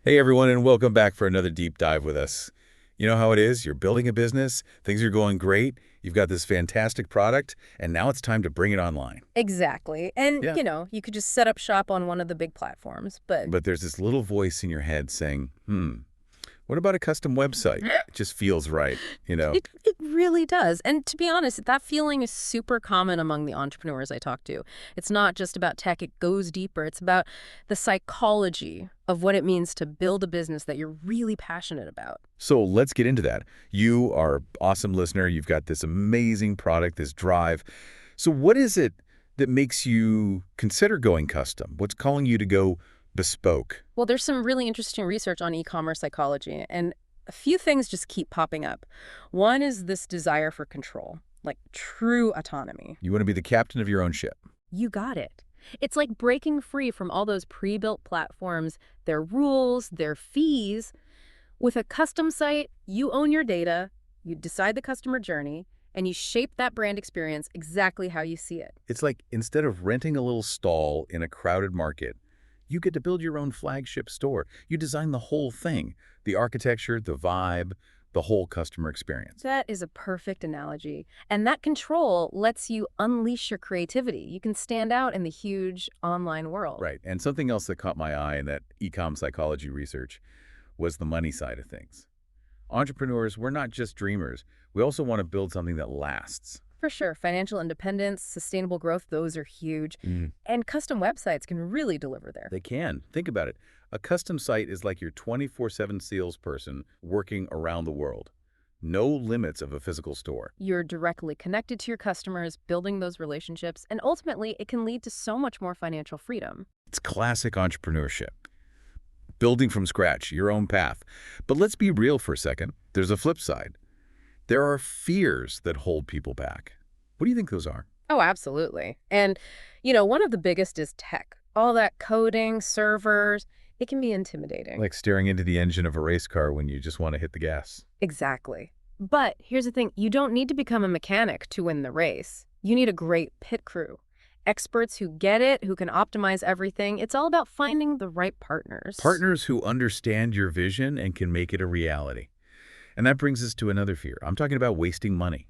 Hey everyone, and welcome back for another deep dive with us. You know how it is, you're building a business, things are going great, you've got this fantastic product, and now it's time to bring it online. Exactly. And, Yeah. you could just set up shop on one of the big platforms, but But there's this little voice in your head saying, what about a custom website? It just feels right. it really does. And to be honest, that feeling is super common among the entrepreneurs I talk to. It's not just about tech, it goes deeper. It's about the psychology of what it means to build a business that you're really passionate about. So let's get into that. You are an awesome listener, you've got this amazing product, this drive. So what is it that makes you consider going custom? What's calling you to go bespoke? Well, there's some really interesting research on e-commerce psychology, and a few things just keep popping up. One is this desire for control, like true autonomy. You want to be the captain of your own ship. You got it. It's like breaking free from all those pre-built platforms, their rules, their fees. With a custom site, you own your data, you decide the customer journey, and you shape that brand experience exactly how you see it. It's like instead of renting a little stall in a crowded market, you get to build your own flagship store. You design the whole thing, the architecture, the vibe, the whole customer experience. That is a perfect analogy. And that control lets you unleash your creativity. You can stand out in the huge online world. Right. And something else that caught my eye in that ecom psychology research was the money side of things. Entrepreneurs, we're not just dreamers. We also want to build something that lasts. For sure, financial independence, sustainable growth, those are huge. Mm. And custom websites can really deliver there. They can. Think about it. A custom site is like your 24/7 salesperson working around the world. No limits of a physical store. You're directly connected to your customers, building those relationships, and ultimately it can lead to so much more financial freedom. It's classic entrepreneurship. Building from scratch, your own path. But let's be real for a second. There's a flip side. There are fears that hold people back. What do you think those are? Oh, absolutely. And, one of the biggest is tech. All that coding, servers, it can be intimidating. Like staring into the engine of a race car when you just want to hit the gas. Exactly. But here's the thing, you don't need to become a mechanic to win the race. You need a great pit crew. Experts who get it, who can optimize everything. It's all about finding the right partners. Partners who understand your vision and can make it a reality. And that brings us to another fear. I'm talking about wasting money.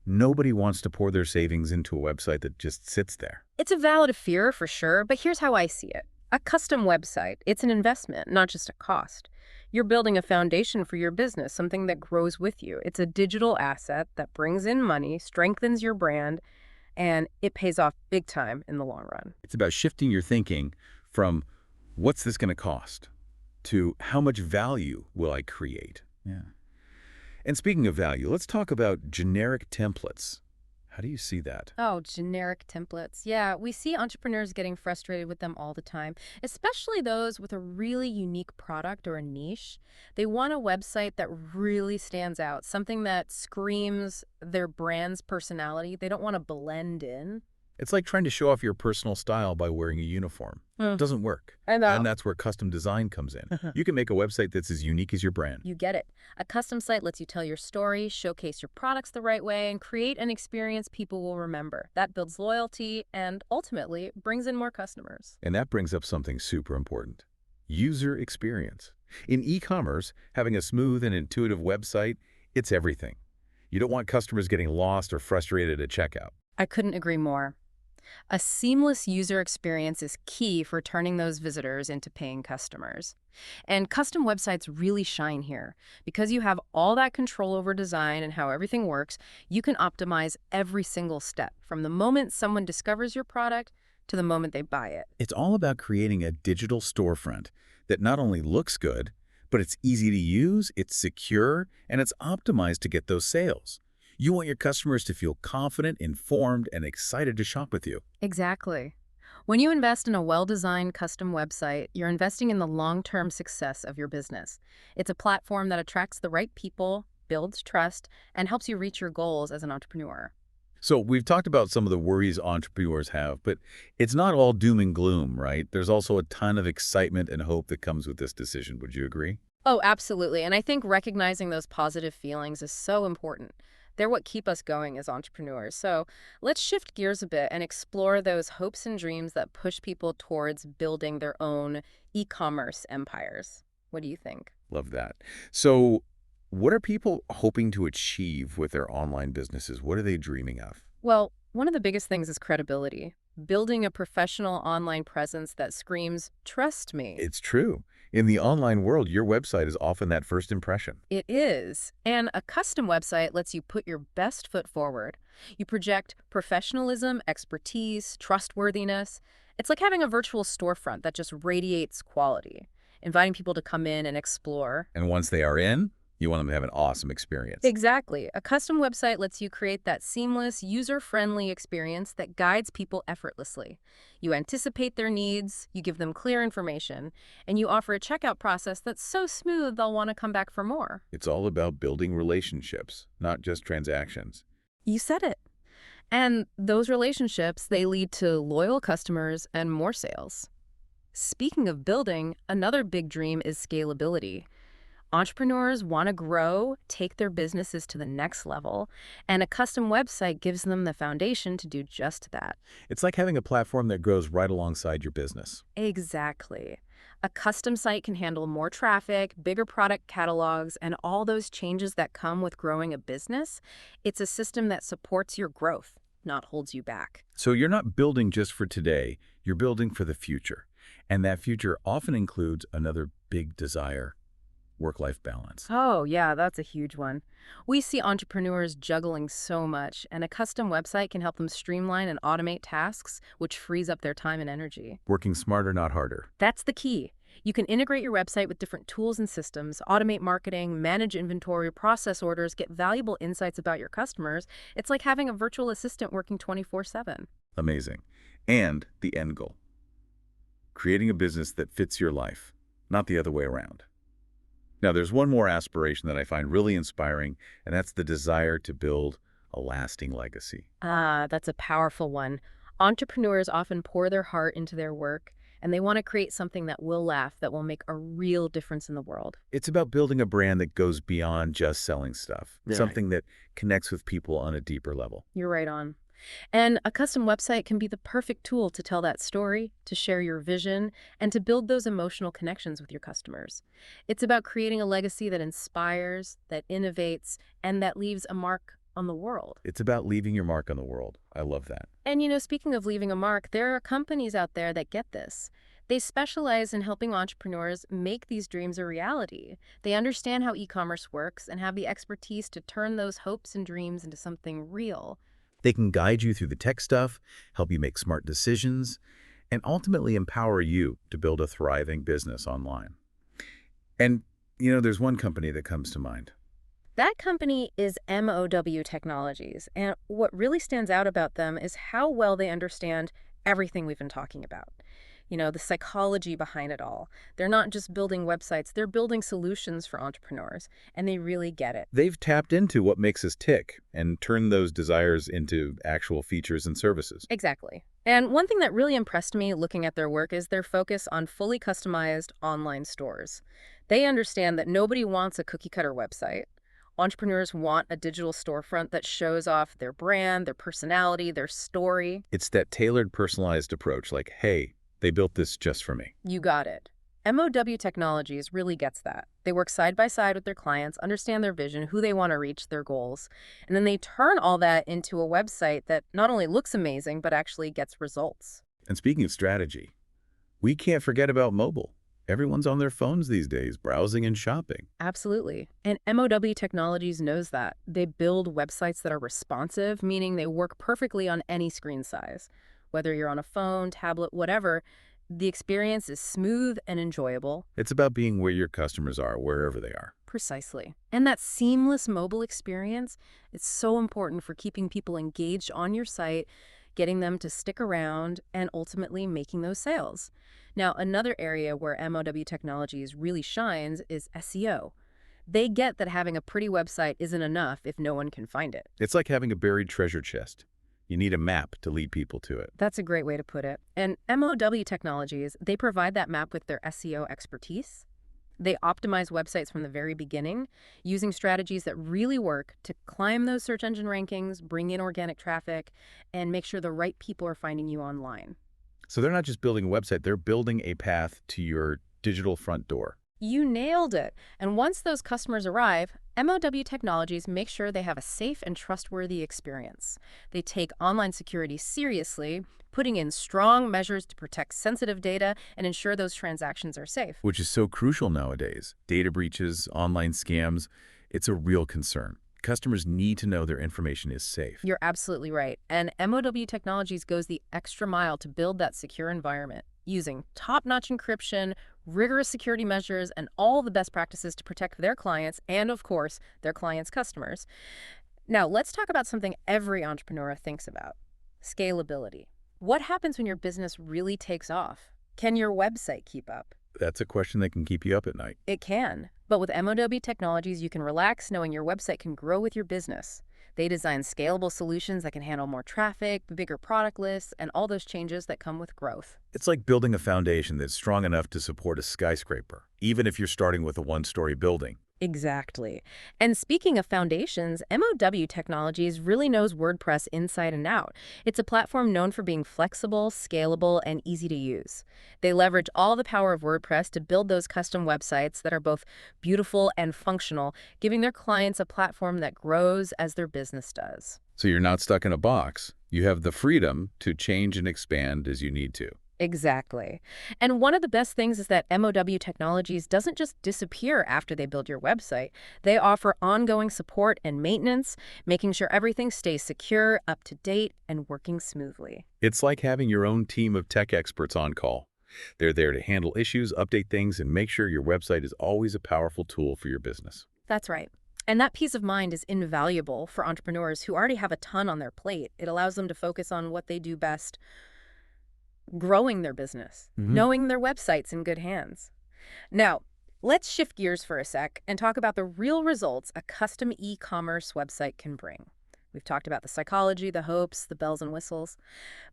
Nobody wants to pour their savings into a website that just sits there. It's a valid fear for sure, but here's how I see it. A custom website, it's an investment, not just a cost. You're building a foundation for your business, something that grows with you. It's a digital asset that brings in money, strengthens your brand, and it pays off big time in the long run. It's about shifting your thinking from what's this going to cost to how much value will I create? Yeah. And speaking of value, let's talk about generic templates. How do you see that? Oh, generic templates. Yeah, we see entrepreneurs getting frustrated with them all the time, especially those with a really unique product or a niche. They want a website that really stands out, something that screams their brand's personality. They don't want to blend in. It's like trying to show off your personal style by wearing a uniform. It Hmm. doesn't work. I And know. that's where custom design comes in. You can make a website that's as unique as your brand. You get it. A custom site lets you tell your story, showcase your products the right way, and create an experience people will remember. That builds loyalty and ultimately brings in more customers. And that brings up something super important. User experience. In e-commerce, having a smooth and intuitive website, it's everything. You don't want customers getting lost or frustrated at checkout. I couldn't agree more. A seamless user experience is key for turning those visitors into paying customers. And custom websites really shine here. Because you have all that control over design and how everything works, you can optimize every single step, from the moment someone discovers your product to the moment they buy it. It's all about creating a digital storefront that not only looks good, but it's easy to use, it's secure, and it's optimized to get those sales. You want your customers to feel confident, informed, and excited to shop with you. Exactly. When you invest in a well-designed custom website, you're investing in the long-term success of your business. It's a platform that attracts the right people, builds trust, and helps you reach your goals as an entrepreneur. So we've talked about some of the worries entrepreneurs have, but it's not all doom and gloom, right? There's also a ton of excitement and hope that comes with this decision. Would you agree? Oh, absolutely. And I think recognizing those positive feelings is so important. They're what keep us going as entrepreneurs. So let's shift gears a bit and explore those hopes and dreams that push people towards building their own e-commerce empires. What do you think? Love that. So what are people hoping to achieve with their online businesses? What are they dreaming of? Well, one of the biggest things is credibility. Building a professional online presence that screams, "Trust me." It's true. In the online world, your website is often that first impression. It is. And a custom website lets you put your best foot forward. You project professionalism, expertise, trustworthiness. It's like having a virtual storefront that just radiates quality, inviting people to come in and explore. And once they are in, you want them to have an awesome experience. Exactly. A custom website lets you create that seamless, user-friendly experience that guides people effortlessly. You anticipate their needs, you give them clear information, and you offer a checkout process that's so smooth they'll want to come back for more. It's all about building relationships, not just transactions. You said it. And those relationships, they lead to loyal customers and more sales. Speaking of building, another big dream is scalability. Entrepreneurs want to grow, take their businesses to the next level, and a custom website gives them the foundation to do just that. It's like having a platform that grows right alongside your business. Exactly. A custom site can handle more traffic, bigger product catalogs, and all those changes that come with growing a business. It's a system that supports your growth, not holds you back. So you're not building just for today, you're building for the future. And that future often includes another big desire: work-life balance. Oh, yeah, that's a huge one. We see entrepreneurs juggling so much, and a custom website can help them streamline and automate tasks, which frees up their time and energy. Working smarter, not harder. That's the key. You can integrate your website with different tools and systems, automate marketing, manage inventory, process orders, get valuable insights about your customers. It's like having a virtual assistant working 24/7. Amazing. And the end goal: creating a business that fits your life, not the other way around. Now, there's one more aspiration that I find really inspiring, and that's the desire to build a lasting legacy. Ah, that's a powerful one. Entrepreneurs often pour their heart into their work, and they want to create something that will last, that will make a real difference in the world. It's about building a brand that goes beyond just selling stuff, Right. something that connects with people on a deeper level. You're right on. And a custom website can be the perfect tool to tell that story, to share your vision, and to build those emotional connections with your customers. It's about creating a legacy that inspires, that innovates, and that leaves a mark on the world. It's about leaving your mark on the world. I love that. And speaking of leaving a mark, there are companies out there that get this. They specialize in helping entrepreneurs make these dreams a reality. They understand how e-commerce works and have the expertise to turn those hopes and dreams into something real. They can guide you through the tech stuff, help you make smart decisions, and ultimately empower you to build a thriving business online. And, there's one company that comes to mind. That company is MOW Technologies, and what really stands out about them is how well they understand everything we've been talking about. The psychology behind it all. They're not just building websites, they're building solutions for entrepreneurs, and they really get it. They've tapped into what makes us tick and turned those desires into actual features and services. Exactly. And one thing that really impressed me looking at their work is their focus on fully customized online stores. They understand that nobody wants a cookie-cutter website. Entrepreneurs want a digital storefront that shows off their brand, their personality, their story. It's that tailored, personalized approach, like, hey, they built this just for me. You got it. MOW Technologies really gets that. They work side by side with their clients, understand their vision, who they want to reach, their goals, and then they turn all that into a website that not only looks amazing, but actually gets results. And speaking of strategy, we can't forget about mobile. Everyone's on their phones these days, browsing and shopping. Absolutely. And MOW Technologies knows that. They build websites that are responsive, meaning they work perfectly on any screen size. Whether you're on a phone, tablet, whatever, the experience is smooth and enjoyable. It's about being where your customers are, wherever they are. Precisely. And that seamless mobile experience is so important for keeping people engaged on your site, getting them to stick around, and ultimately making those sales. Now, another area where MOW Technologies really shines is SEO. They get that having a pretty website isn't enough if no one can find it. It's like having a buried treasure chest. You need a map to lead people to it. That's a great way to put it. And MOW Technologies, they provide that map with their SEO expertise. They optimize websites from the very beginning, using strategies that really work to climb those search engine rankings, bring in organic traffic, and make sure the right people are finding you online. So they're not just building a website, they're building a path to your digital front door. You nailed it. And once those customers arrive, MOW Technologies makes sure they have a safe and trustworthy experience. They take online security seriously, putting in strong measures to protect sensitive data and ensure those transactions are safe. Which is so crucial nowadays. Data breaches, online scams, it's a real concern. Customers need to know their information is safe. You're absolutely right. And MOW Technologies goes the extra mile to build that secure environment, using top-notch encryption, rigorous security measures, and all the best practices to protect their clients and, of course, their clients' customers. Now, let's talk about something every entrepreneur thinks about: scalability. What happens when your business really takes off? Can your website keep up? That's a question that can keep you up at night. It can. But with MOW Technologies, you can relax knowing your website can grow with your business. They design scalable solutions that can handle more traffic, bigger product lists, and all those changes that come with growth. It's like building a foundation that's strong enough to support a skyscraper, even if you're starting with a one-story building. Exactly. And speaking of foundations, MOW Technologies really knows WordPress inside and out. It's a platform known for being flexible, scalable, and easy to use. They leverage all the power of WordPress to build those custom websites that are both beautiful and functional, giving their clients a platform that grows as their business does. So you're not stuck in a box. You have the freedom to change and expand as you need to. Exactly. And one of the best things is that MOW Technologies doesn't just disappear after they build your website. They offer ongoing support and maintenance, making sure everything stays secure, up to date, and working smoothly. It's like having your own team of tech experts on call. They're there to handle issues, update things, and make sure your website is always a powerful tool for your business. That's right. And that peace of mind is invaluable for entrepreneurs who already have a ton on their plate. It allows them to focus on what they do best: growing their business, knowing their website's in good hands. Now, let's shift gears for a sec and talk about the real results a custom e-commerce website can bring. We've talked about the psychology, the hopes, the bells and whistles.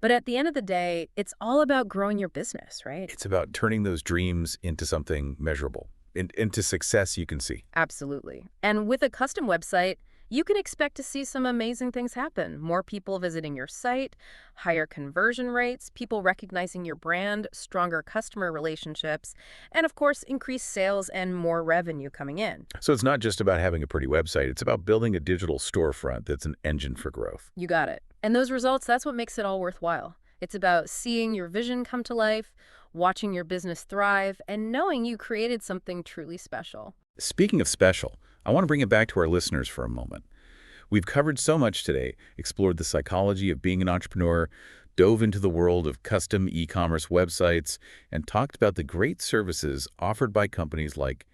But at the end of the day, it's all about growing your business, right? It's about turning those dreams into something measurable, into success you can see. Absolutely. And with a custom website, you can expect to see some amazing things happen. More people visiting your site, higher conversion rates, people recognizing your brand, stronger customer relationships, and of course, increased sales and more revenue coming in. So it's not just about having a pretty website. It's about building a digital storefront that's an engine for growth. You got it. And those results, that's what makes it all worthwhile. It's about seeing your vision come to life, watching your business thrive, and knowing you created something truly special. Speaking of special, I want to bring it back to our listeners for a moment. We've covered so much today, explored the psychology of being an entrepreneur, dove into the world of custom e-commerce websites, and talked about the great services offered by companies like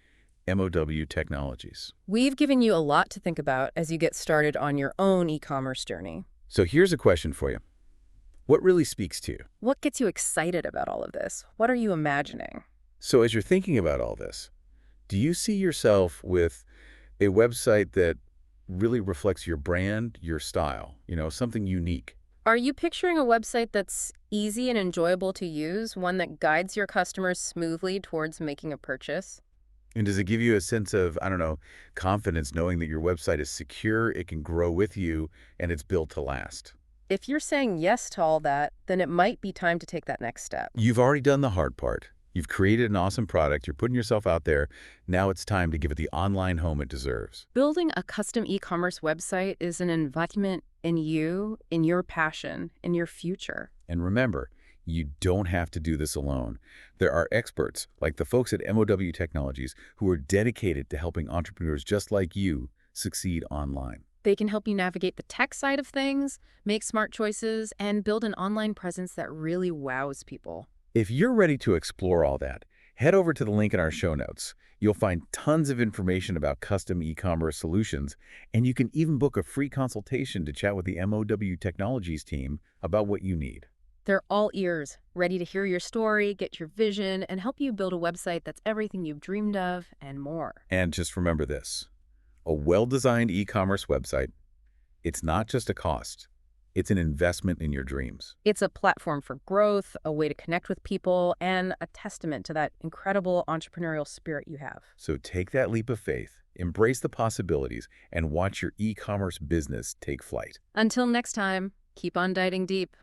MOW Technologies. We've given you a lot to think about as you get started on your own e-commerce journey. So here's a question for you. What really speaks to you? What gets you excited about all of this? What are you imagining? So as you're thinking about all this, do you see yourself with a website that really reflects your brand, your style, something unique? Are you picturing a website that's easy and enjoyable to use, one that guides your customers smoothly towards making a purchase? And does it give you a sense of, confidence knowing that your website is secure, it can grow with you, and it's built to last? If you're saying yes to all that, then it might be time to take that next step. You've already done the hard part. You've created an awesome product. You're putting yourself out there. Now it's time to give it the online home it deserves. Building a custom e-commerce website is an investment in you, in your passion, in your future. And remember, you don't have to do this alone. There are experts, like the folks at MOW Technologies, who are dedicated to helping entrepreneurs just like you succeed online. They can help you navigate the tech side of things, make smart choices, and build an online presence that really wows people. If you're ready to explore all that, head over to the link in our show notes. You'll find tons of information about custom e-commerce solutions, and you can even book a free consultation to chat with the MOW Technologies team about what you need. They're all ears, ready to hear your story, get your vision, and help you build a website that's everything you've dreamed of and more. And just remember this. A well-designed e-commerce website, it's not just a cost. It's an investment in your dreams. It's a platform for growth, a way to connect with people, and a testament to that incredible entrepreneurial spirit you have. So take that leap of faith, embrace the possibilities, and watch your e-commerce business take flight. Until next time, keep on diving deep.